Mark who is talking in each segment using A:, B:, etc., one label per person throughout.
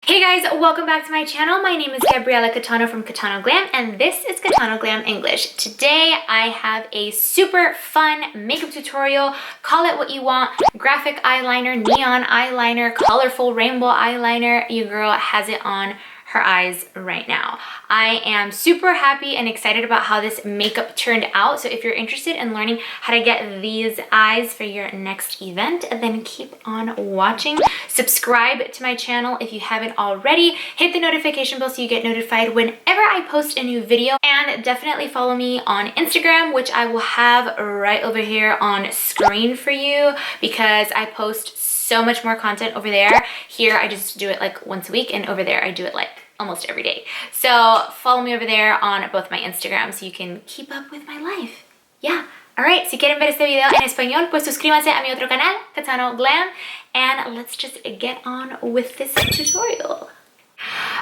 A: Hey guys, welcome back to my channel. My name is Gabriela Catano from CATANO GLAM and this is CATANO GLAM English. Today I have a super fun makeup tutorial. Call it what you want. Graphic eyeliner, neon eyeliner, colorful rainbow eyeliner. Your girl has it on her eyes right now. I am super happy and excited about how this makeup turned out. So if you're interested in learning how to get these eyes for your next event, then keep on watching. Subscribe to my channel if you haven't already. Hit the notification bell so you get notified whenever I post a new video. And definitely follow me on Instagram, which I will have right over here on screen for you because I post so much more content over there. Here I just do it like once a week, and over there I do it like almost every day. So follow me over there on both my Instagram so you can keep up with my life. Yeah. Alright, si quieren ver este video en español, pues suscríbanse a mi otro canal, CATANO GLAM, and let's just get on with this tutorial.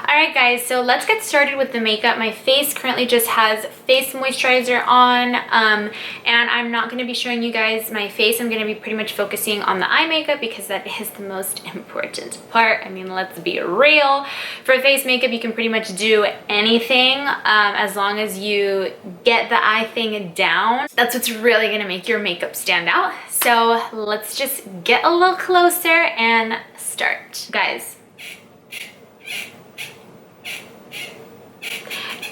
A: Alright guys, so let's get started with the makeup. My face currently just has face moisturizer on, and I'm not going to be showing you guys my face. I'm going to be pretty much focusing on the eye makeup because that is the most important part. I mean, let's be real. For face makeup, you can pretty much do anything as long as you get the eye thing down. That's what's really going to make your makeup stand out. So let's just get a little closer and start. Guys,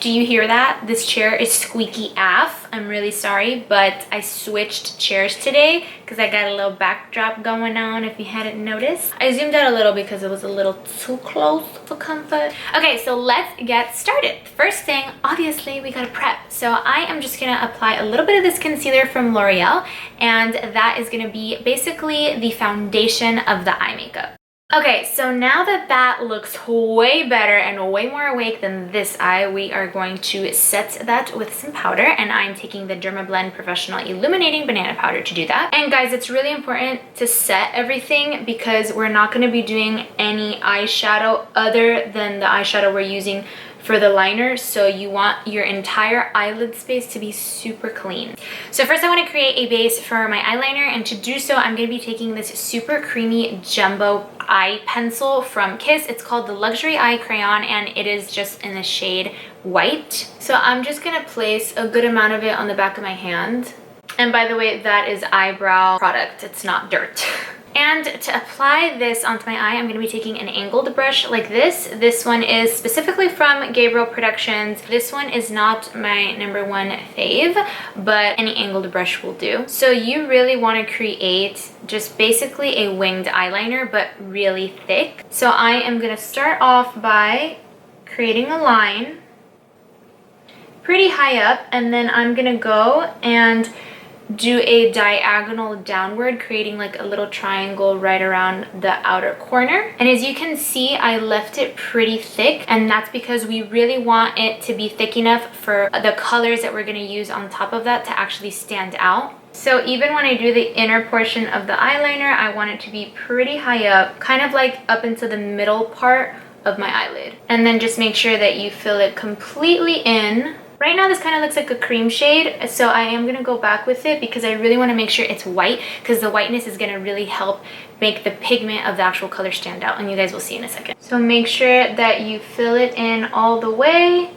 A: do you hear that? This chair is squeaky AF. I'm really sorry, but I switched chairs today because I got a little backdrop going on, if you hadn't noticed. I zoomed out a little because it was a little too close for comfort. Okay, so let's get started. First thing, obviously, we gotta prep. So I am just gonna apply a little bit of this concealer from L'Oreal, and that is gonna be basically the foundation of the eye makeup. Okay, so now that that looks way better and way more awake than this eye, we are going to set that with some powder, and I'm taking the Dermablend Professional Illuminating Banana Powder to do that. And guys, it's really important to set everything because we're not going to be doing any eyeshadow other than the eyeshadow we're using for the liner, so you want your entire eyelid space to be super clean. So first I want to create a base for my eyeliner, and to do so I'm going to be taking this super creamy jumbo eye pencil from Kiss. It's called the Luxury Eye Crayon, and it is just in the shade white. So I'm just going to place a good amount of it on the back of my hand. And by the way, that is eyebrow product, it's not dirt. And to apply this onto my eye, I'm going to be taking an angled brush like this. This one is specifically from Gabriel Productions. This one is not my #1 fave, but any angled brush will do. So you really want to create just basically a winged eyeliner, but really thick. So I am going to start off by creating a line pretty high up, and then I'm going to go and do a diagonal downward, creating like a little triangle right around the outer corner. And as you can see, I left it pretty thick, and that's because we really want it to be thick enough for the colors that we're going to use on top of that to actually stand out. So even when I do the inner portion of the eyeliner, I want it to be pretty high up, kind of like up into the middle part of my eyelid. And then just make sure that you fill it completely in. Right now this kind of looks like a cream shade, so I am going to go back with it because I really want to make sure it's white, because the whiteness is going to really help make the pigment of the actual color stand out, and you guys will see in a second. So make sure that you fill it in all the way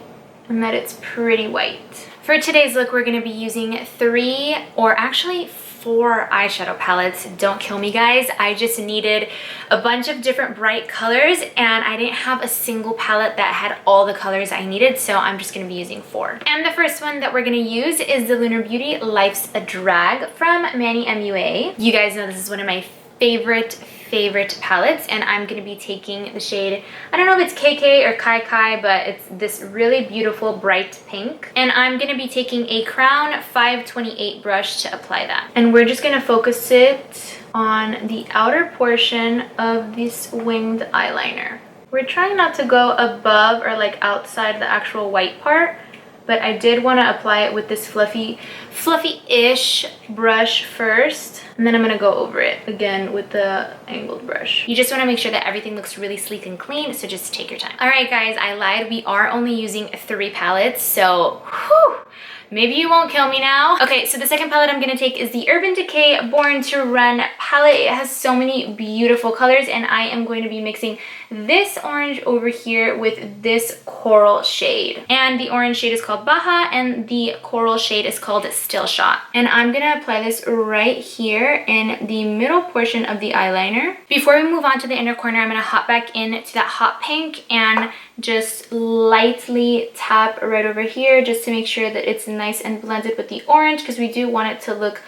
A: and that it's pretty white. For today's look, we're going to be using 3 or actually 4 eyeshadow palettes. Don't kill me, guys. I just needed a bunch of different bright colors, and I didn't have a single palette that had all the colors I needed, so I'm just going to be using 4. And the first one that we're going to use is the Lunar Beauty Life's a Drag from Manny MUA. You guys know this is one of my favorite palettes, and I'm going to be taking the shade, I don't know if it's KK or Kai Kai, but it's this really beautiful bright pink. And I'm going to be taking a Crown 528 brush to apply that. And we're just going to focus it on the outer portion of this winged eyeliner. We're trying not to go above or like outside the actual white part, but I did want to apply it with this fluffy-ish brush first, and then I'm going to go over it again with the angled brush. You just want to make sure that everything looks really sleek and clean, so just take your time. Alright guys, I lied. We are only using 3 palettes, so whew, maybe you won't kill me now. Okay, so the second palette I'm going to take is the Urban Decay Born to Run palette. It has so many beautiful colors, and I am going to be mixing this orange over here with this coral shade. And the orange shade is called Baja and the coral shade is called Still Shot. And I'm gonna apply this right here in the middle portion of the eyeliner. Before we move on to the inner corner, I'm gonna hop back into that hot pink and just lightly tap right over here just to make sure that it's nice and blended with the orange, because we do want it to look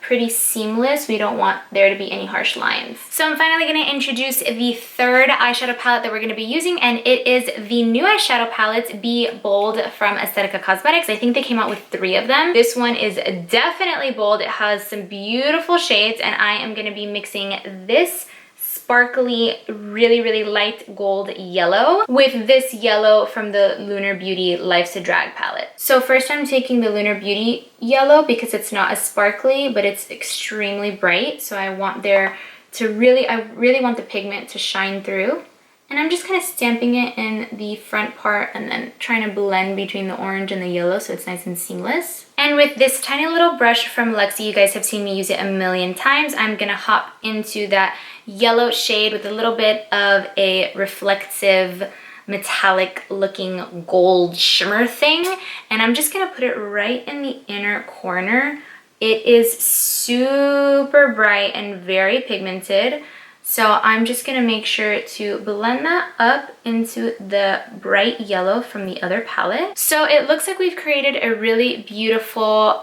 A: pretty seamless. We don't want there to be any harsh lines. So I'm finally going to introduce the third eyeshadow palette that we're going to be using, and it is the new eyeshadow palette, Be Bold from Aesthetica Cosmetics. I think they came out with 3 of them. This one is definitely bold. It has some beautiful shades, and I am going to be mixing this sparkly, really light gold yellow with this yellow from the Lunar Beauty Life's a Drag palette. So first I'm taking the Lunar Beauty yellow because it's not as sparkly, but it's extremely bright. So I want there to I really want the pigment to shine through. And I'm just kind of stamping it in the front part and then trying to blend between the orange and the yellow so it's nice and seamless. And with this tiny little brush from Luxie, you guys have seen me use it a million times, I'm gonna hop into that yellow shade with a little bit of a reflective metallic looking gold shimmer thing. And I'm just gonna put it right in the inner corner. It is super bright and very pigmented. So I'm just gonna make sure to blend that up into the bright yellow from the other palette. So it looks like we've created a really beautiful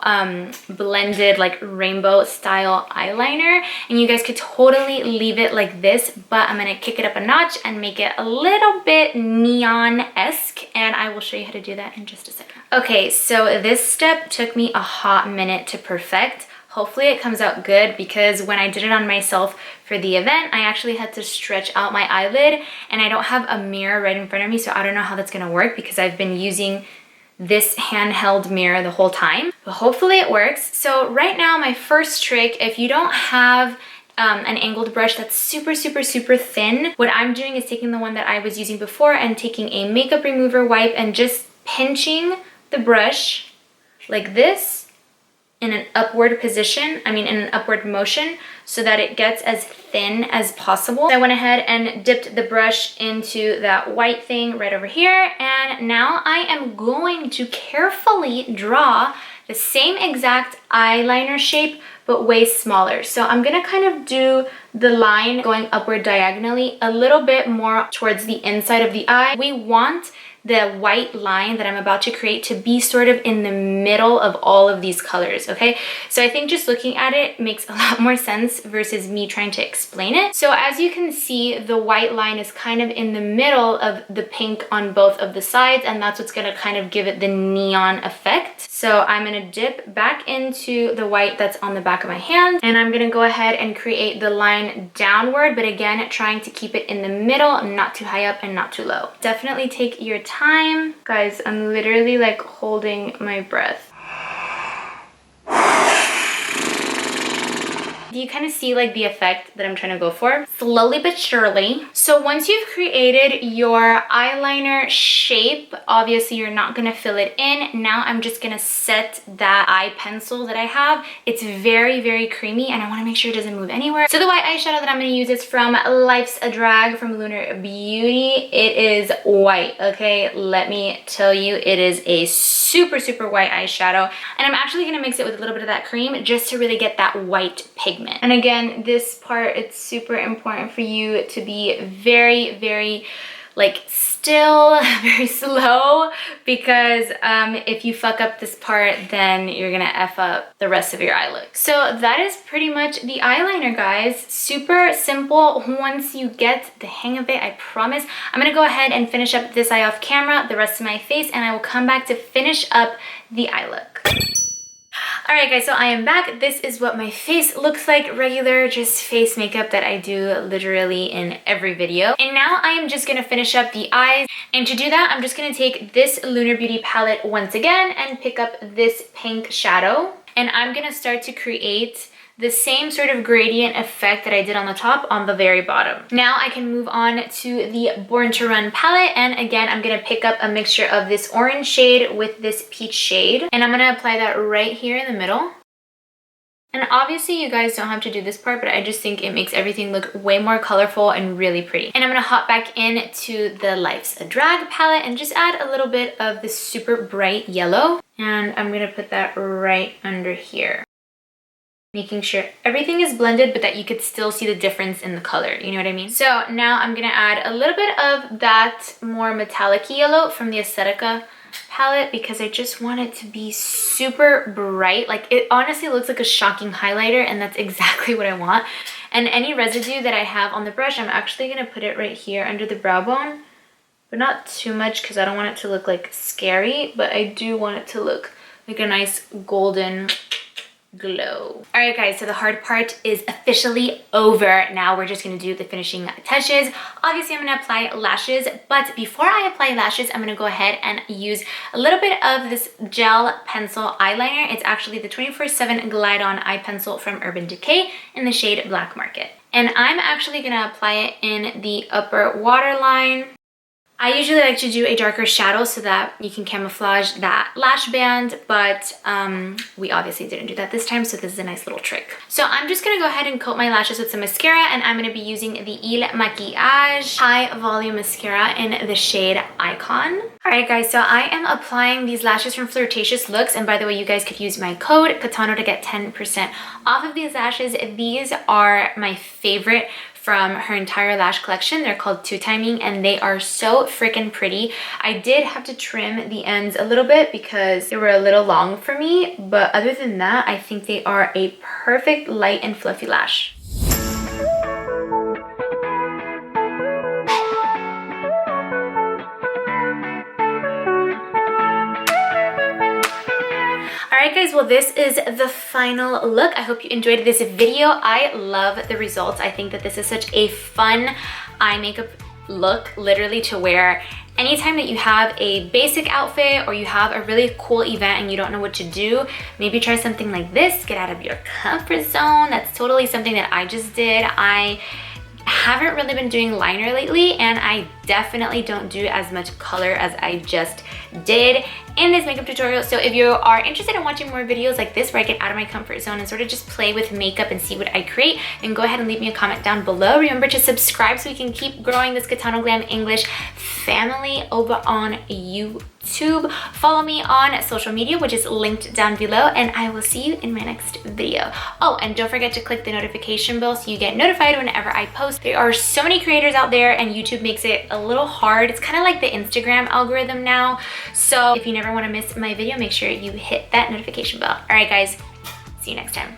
A: blended like rainbow style eyeliner, and you guys could totally leave it like this, but I'm gonna kick it up a notch and make it a little bit neon-esque, and I will show you how to do that in just a second. Okay, so this step took me a hot minute to perfect. Hopefully it comes out good, because when I did it on myself for the event, I actually had to stretch out my eyelid, and I don't have a mirror right in front of me, so I don't know how that's gonna work because I've been using this handheld mirror the whole time. But hopefully it works. So right now, my first trick, if you don't have an angled brush that's super thin, what I'm doing is taking the one that I was using before and taking a makeup remover wipe and just pinching the brush like this in an upward position, in an upward motion, so that it gets as thin as possible. I went ahead and dipped the brush into that white thing right over here, and now I am going to carefully draw the same exact eyeliner shape, but way smaller. So I'm gonna kind of do the line going upward diagonally a little bit more towards the inside of the eye. We want the white line that I'm about to create to be sort of in the middle of all of these colors, okay? So I think just looking at it makes a lot more sense versus me trying to explain it. So as you can see, the white line is kind of in the middle of the pink on both of the sides, and that's what's gonna kind of give it the neon effect. So I'm gonna dip back into the white that's on the back of my hand, and I'm gonna go ahead and create the line downward, but again, trying to keep it in the middle, not too high up and not too low. Definitely take your time. Guys, I'm literally like holding my breath. Do you kind of see like the effect that I'm trying to go for? Slowly but surely. So once you've created your eyeliner shape, obviously you're not gonna fill it in. Now I'm just gonna set that eye pencil that I have. It's very creamy, and I wanna make sure it doesn't move anywhere. So the white eyeshadow that I'm gonna use is from Life's a Drag from Lunar Beauty. It is white, okay? Let me tell you, it is a super white eyeshadow. And I'm actually gonna mix it with a little bit of that cream just to really get that white pigment. And again, this part, it's super important for you to be very like still, very slow, because if you fuck up this part, then you're gonna F up the rest of your eye look. So that is pretty much the eyeliner, guys. Super simple once you get the hang of it, I promise. I'm gonna go ahead and finish up this eye off camera, the rest of my face, and I will come back to finish up the eye look. Alright guys, so I am back. This is what my face looks like, regular just face makeup that I do literally in every video. And now I am just gonna finish up the eyes. And to do that, I'm just gonna take this Lunar Beauty palette once again and pick up this pink shadow. And I'm gonna start to create the same sort of gradient effect that I did on the top on the very bottom. Now I can move on to the Born to Run palette, and again I'm gonna pick up a mixture of this orange shade with this peach shade, and I'm gonna apply that right here in the middle. And obviously you guys don't have to do this part, but I just think it makes everything look way more colorful and really pretty. And I'm gonna hop back into the Life's a Drag palette and just add a little bit of this super bright yellow. And I'm gonna put that right under here, making sure everything is blended, but that you could still see the difference in the color, you know what I mean? So now I'm gonna add a little bit of that more metallic yellow from the Aesthetica palette because I just want it to be super bright. Like, it honestly looks like a shocking highlighter, and that's exactly what I want. And any residue that I have on the brush, I'm actually gonna put it right here under the brow bone, but not too much because I don't want it to look like scary, but I do want it to look like a nice golden glow. All right guys, so the hard part is officially over. Now we're just gonna do the finishing touches. Obviously I'm gonna apply lashes, but before I apply lashes, I'm gonna go ahead and use a little bit of this gel pencil eyeliner. It's actually the 24/7 Glide On Eye Pencil from Urban Decay in the shade Black Market. And I'm actually gonna apply it in the upper waterline. I usually like to do a darker shadow so that you can camouflage that lash band, but we obviously didn't do that this time, so this is a nice little trick. So I'm just gonna go ahead and coat my lashes with some mascara, and I'm gonna be using the Il Maquillage High Volume Mascara in the shade Icon. All right guys, so I am applying these lashes from Flirtatious Looks, and by the way, you guys could use my code CATANO to get 10% off of these lashes. These are my favorite from her entire lash collection. They're called Two Timing, and they are so freaking pretty. I did have to trim the ends a little bit because they were a little long for me, but other than that, I think they are a perfect light and fluffy lash. Alright guys, well this is the final look. I hope you enjoyed this video. I love the results. I think that this is such a fun eye makeup look, literally to wear anytime that you have a basic outfit or you have a really cool event and you don't know what to do. Maybe try something like this, get out of your comfort zone. That's totally something that I just did. I haven't really been doing liner lately, and I definitely don't do as much color as I just did in this makeup tutorial. So if you are interested in watching more videos like this where I get out of my comfort zone and sort of just play with makeup and see what I create, then go ahead and leave me a comment down below. Remember to subscribe so we can keep growing this CATANO GLAM English family over on YouTube. Follow me on social media, which is linked down below, and I will see you in my next video. Oh, and don't forget to click the notification bell so you get notified whenever I post. There are so many creators out there, and YouTube makes it a little hard. It's kind of like the Instagram algorithm now. So if you never want to miss my video, make sure you hit that notification bell. All right, guys, see you next time.